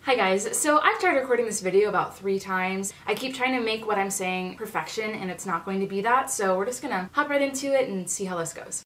Hi guys, so I've tried recording this video about 3 times. I keep trying to make what I'm saying perfection and it's not going to be that, so we're just gonna hop right into it and see how this goes.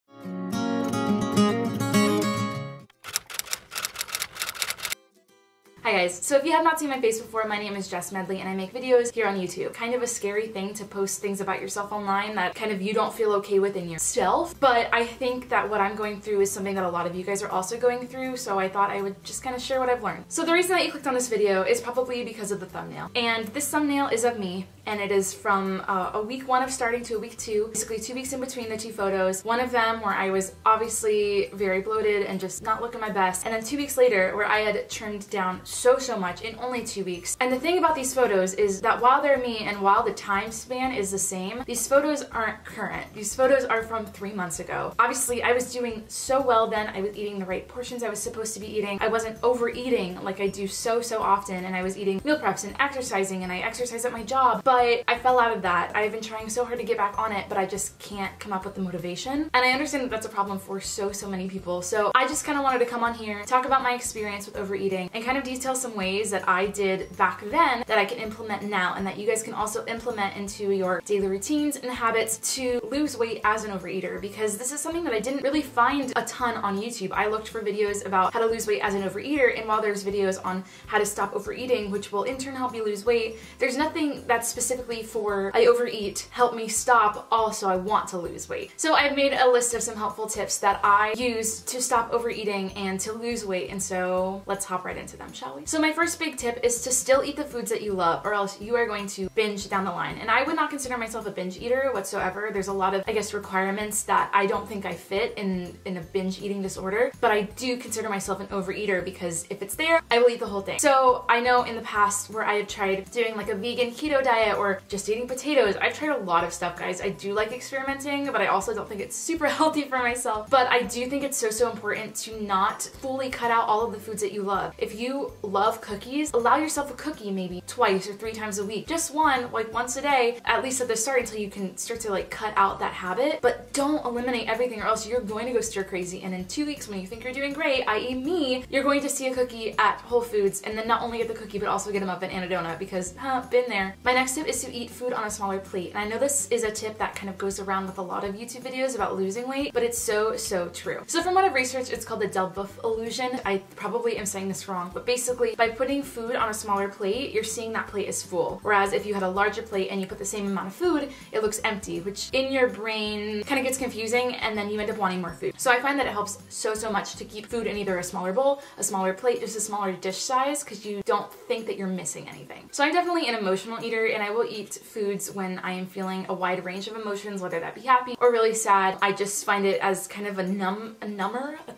Hi guys, so if you have not seen my face before, my name is Jess Medley and I make videos here on YouTube. Kind of a scary thing to post things about yourself online that kind of you don't feel okay with in yourself, but I think that what I'm going through is something that a lot of you guys are also going through, so I thought I would just kind of share what I've learned. So the reason that you clicked on this video is probably because of the thumbnail. And this thumbnail is of me, and it is from a week 1 of starting to a week 2, basically 2 weeks in between the 2 photos. One of them where I was obviously very bloated and just not looking my best, and then 2 weeks later where I had trimmed down so much in only 2 weeks. And the thing about these photos is that while they're me and while the time span is the same, these photos aren't current. These photos are from 3 months ago. Obviously, I was doing so well then. I was eating the right portions I was supposed to be eating. I wasn't overeating like I do so often, and I was eating meal preps and exercising, and I exercise at my job, but I fell out of that. I've been trying so hard to get back on it, but I just can't come up with the motivation. And I understand that that's a problem for so many people. So I just kind of wanted to come on here, talk about my experience with overeating, and kind of detail some ways that I did back then that I can implement now and that you guys can also implement into your daily routines and habits to lose weight as an overeater, because this is something that I didn't really find a ton on YouTube. I looked for videos about how to lose weight as an overeater, and while there's videos on how to stop overeating, which will in turn help you lose weight, there's nothing that's specifically for I overeat, help me stop, also I want to lose weight. So I've made a list of some helpful tips that I use to stop overeating and to lose weight, and so let's hop right into them, shall we? So my first big tip is to still eat the foods that you love, or else you are going to binge down the line. And I would not consider myself a binge eater whatsoever. There's a lot of, I guess, requirements that I don't think I fit in a binge eating disorder, but I do consider myself an overeater because if it's there, I will eat the whole thing. So I know in the past where I have tried doing like a vegan keto diet or just eating potatoes, I've tried a lot of stuff, guys. I do like experimenting, but I also don't think it's super healthy for myself. But I do think it's so important to not fully cut out all of the foods that you love. If you love cookies, allow yourself a cookie maybe twice or 3 times a week. Just one, like once a day, at least at the start, until you can start to like cut out that habit. But don't eliminate everything, or else you're going to go stir crazy. And in 2 weeks, when you think you're doing great, i.e. me, you're going to see a cookie at Whole Foods and then not only get the cookie, but also get a muffin and a donut because, been there. My next tip is to eat food on a smaller plate. And I know this is a tip that kind of goes around with a lot of YouTube videos about losing weight, but it's so true. So from what I've researched, it's called the Delboeuf illusion. I probably am saying this wrong, but basically by putting food on a smaller plate, you're seeing that plate is full. Whereas if you had a larger plate and you put the same amount of food, it looks empty, which in your brain kind of gets confusing, and then you end up wanting more food. So I find that it helps so much to keep food in either a smaller bowl, a smaller plate, just a smaller dish size, because you don't think that you're missing anything. So I'm definitely an emotional eater, and I will eat foods when I am feeling a wide range of emotions, whether that be happy or really sad. I just find it as kind of a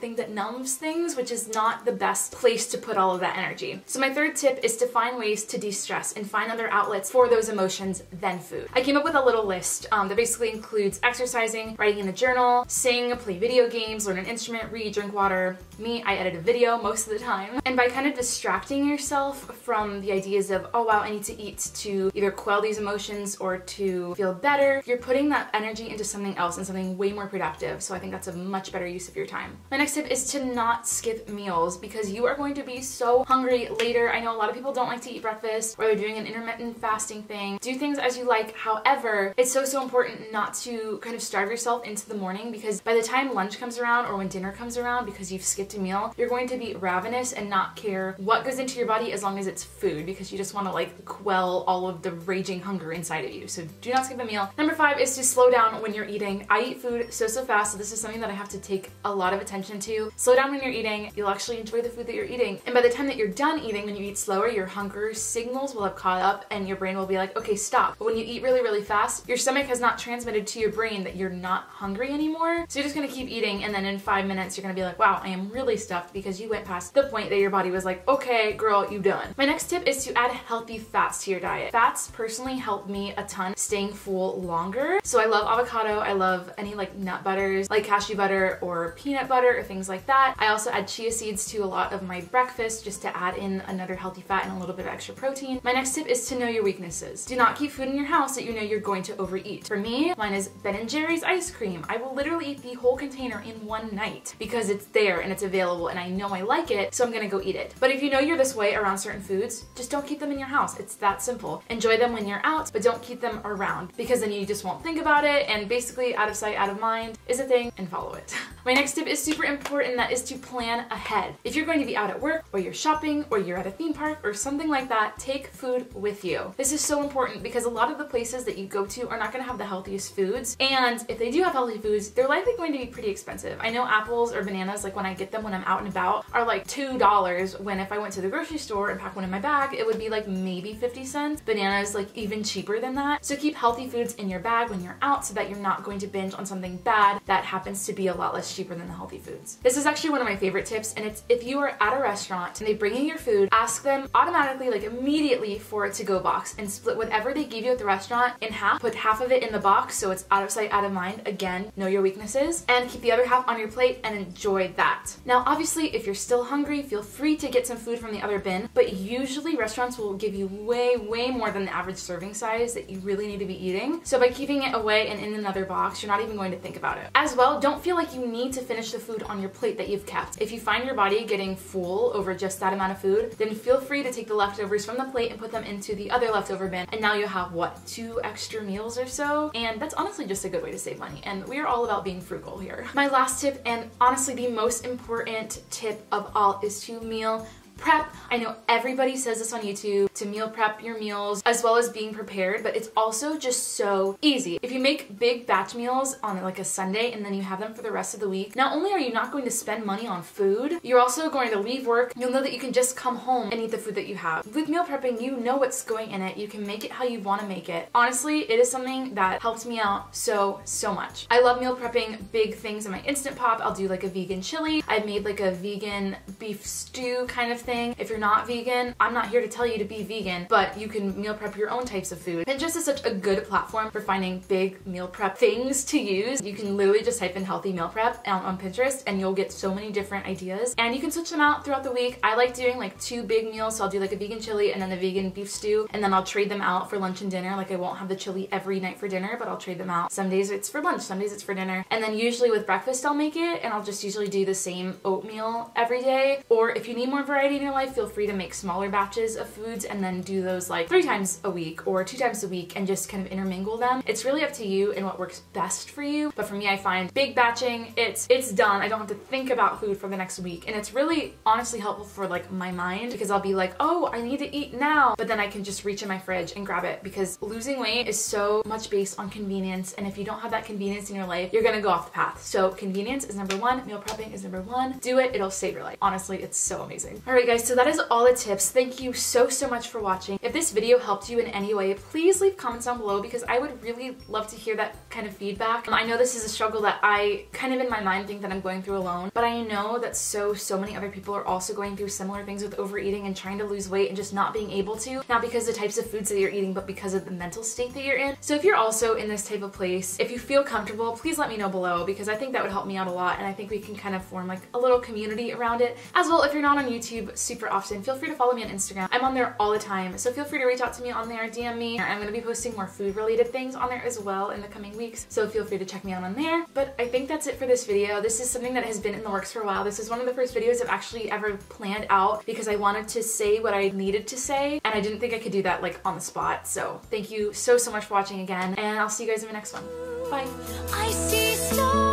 thing that numbs things, which is not the best place to put all of that energy. So my third tip is to find ways to de-stress and find other outlets for those emotions than food. I came up with a little list that basically includes exercising, writing in a journal, sing, play video games, learn an instrument, read, drink water. Me, I edit a video most of the time. And by kind of distracting yourself from the ideas of, oh wow, I need to eat to either quell these emotions or to feel better, you're putting that energy into something else and something way more productive. So I think that's a much better use of your time. My next tip is to not skip meals, because you are going to be so hungry later. I know a lot of people don't like to eat breakfast, or they're doing an intermittent fasting thing. Do things as you like. However, it's so important not to kind of starve yourself into the morning, because by the time lunch comes around or when dinner comes around, because you've skipped a meal, you're going to be ravenous and not care what goes into your body as long as it's food, because you just want to like quell all of the raging hunger inside of you. So do not skip a meal. Number 5 is to slow down when you're eating. I eat food so fast, so this is something that I have to take a lot of attention to. Slow down when you're eating. You'll actually enjoy the food that you're eating. And by the time that you're done eating, when you eat slower, your hunger signals will have caught up and your brain will be like, okay, stop. But when you eat really fast, your stomach has not transmitted to your brain that you're not hungry anymore. So you're just gonna keep eating, and then in 5 minutes, you're gonna be like, wow, I am really stuffed, because you went past the point that your body was like, okay, girl, you done. My next tip is to add healthy fats to your diet. Fats personally help me a ton staying full longer. So I love avocado. I love any like nut butters, like cashew butter or peanut butter or things like that. I also add chia seeds to a lot of my breakfast just to to add in another healthy fat and a little bit of extra protein. My next tip is to know your weaknesses. Do not keep food in your house that you know you're going to overeat. For me, mine is Ben & Jerry's ice cream. I will literally eat the whole container in one night because it's there and it's available and I know I like it, so I'm gonna go eat it. But if you know you're this way around certain foods, just don't keep them in your house. It's that simple. Enjoy them when you're out, but don't keep them around because then you just won't think about it, and basically out of sight, out of mind is a thing, and follow it. My next tip is super important, that is to plan ahead. If you're going to be out at work or you're shopping or you're at a theme park or something like that, take food with you. This is so important because a lot of the places that you go to are not going to have the healthiest foods, and if they do have healthy foods, they're likely going to be pretty expensive. I know apples or bananas, like when I get them when I'm out and about, are like $2, when if I went to the grocery store and packed one in my bag, it would be like maybe 50 cents. Bananas like even cheaper than that. So keep healthy foods in your bag when you're out so that you're not going to binge on something bad that happens to be a lot less cheaper than the healthy foods. This is actually one of my favorite tips, and it's if you are at a restaurant and they bring you your food, ask them automatically, like immediately, for a to-go box and split whatever they give you at the restaurant in half. Put half of it in the box so it's out of sight, out of mind. Again, know your weaknesses, and keep the other half on your plate and enjoy that. Now, obviously, if you're still hungry, feel free to get some food from the other bin, but usually restaurants will give you way more than the average serving size that you really need to be eating. So by keeping it away and in another box, you're not even going to think about it. As well, don't feel like you need to finish the food on your plate that you've kept. If you find your body getting full over just that amount of food, then feel free to take the leftovers from the plate and put them into the other leftover bin. And now you'll have, what, 2 extra meals or so? And that's honestly just a good way to save money. And we are all about being frugal here. My last tip, and honestly the most important tip of all, is to meal prep. I know everybody says this on YouTube, to meal prep your meals as well as being prepared, but it's also just so easy. If you make big batch meals on like a Sunday and then you have them for the rest of the week, not only are you not going to spend money on food, you're also going to leave work. You'll know that you can just come home and eat the food that you have. With meal prepping, you know what's going in it. You can make it how you want to make it. Honestly, it is something that helps me out so much. I love meal prepping big things in my Instant Pot. I'll do like a vegan chili. I've made like a vegan beef stew kind of thing. If you're not vegan, I'm not here to tell you to be vegan, but you can meal prep your own types of food. Pinterest is such a good platform for finding big meal prep things to use. You can literally just type in healthy meal prep on Pinterest and you'll get so many different ideas, and you can switch them out throughout the week. I like doing like 2 big meals, so I'll do like a vegan chili and then a vegan beef stew, and then I'll trade them out for lunch and dinner. Like I won't have the chili every night for dinner, but I'll trade them out. Some days it's for lunch, some days it's for dinner. And then usually with breakfast I'll make it, and I'll just usually do the same oatmeal every day. Or if you need more variety in your life, feel free to make smaller batches of foods and then do those like 3 times a week or 2 times a week and just kind of intermingle them. It's really up to you and what works best for you. But for me, I find big batching, it's done. I don't have to think about food for the next week. And it's really honestly helpful for like my mind, because I'll be like, oh, I need to eat now. But then I can just reach in my fridge and grab it, because losing weight is so much based on convenience. And if you don't have that convenience in your life, you're gonna go off the path. So convenience is number 1. Meal prepping is number 1. Do it. It'll save your life. Honestly, it's so amazing. All right, guys. So that is all the tips. Thank you so much for watching. If this video helped you in any way, please leave comments down below, because I would really love to hear that kind of feedback. I know this is a struggle that I kind of in my mind think that I'm going through alone, but I know that so many other people are also going through similar things with overeating and trying to lose weight and just not being able to, not because of the types of foods that you're eating, but because of the mental state that you're in. So if you're also in this type of place, if you feel comfortable, please let me know below, because I think that would help me out a lot, and I think we can kind of form like a little community around it. As well, if you're not on YouTube super often, feel free to follow me on Instagram. I'm on there all the time, so feel free to reach out to me on there, DM me. I'm going to be posting more food related things on there as well in the coming weeks, so feel free to check me out on there. But I think that's it for this video. This is something that has been in the works for a while. This is one of the first videos I've actually ever planned out, because I wanted to say what I needed to say, and I didn't think I could do that like on the spot. So thank you so much for watching again, and I'll see you guys in the next one. Bye. I see stars.